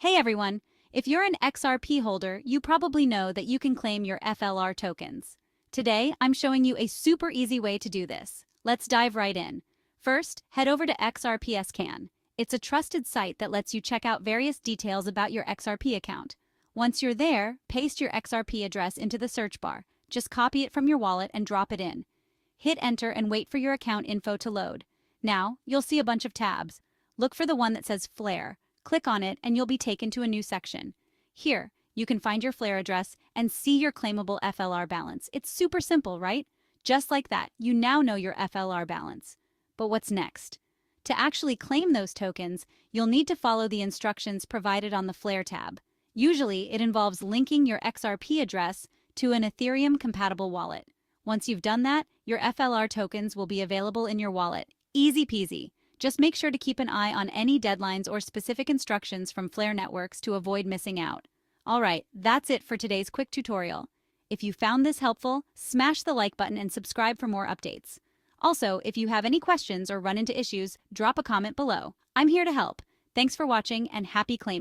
Hey everyone! If you're an XRP holder, you probably know that you can claim your FLR tokens. Today, I'm showing you a super easy way to do this. Let's dive right in. First, head over to XRP Scan. It's a trusted site that lets you check out various details about your XRP account. Once you're there, paste your XRP address into the search bar. Just copy it from your wallet and drop it in. Hit enter and wait for your account info to load. Now, you'll see a bunch of tabs. Look for the one that says Flare. Click on it and you'll be taken to a new section. Here, you can find your Flare address and see your claimable FLR balance. It's super simple, right? Just like that, you now know your FLR balance. But what's next? To actually claim those tokens, you'll need to follow the instructions provided on the Flare tab. Usually, it involves linking your XRP address to an Ethereum-compatible wallet. Once you've done that, your FLR tokens will be available in your wallet. Easy peasy. Just make sure to keep an eye on any deadlines or specific instructions from Flare Networks to avoid missing out. Alright, that's it for today's quick tutorial. If you found this helpful, smash the like button and subscribe for more updates. Also, if you have any questions or run into issues, drop a comment below. I'm here to help. Thanks for watching and happy claiming.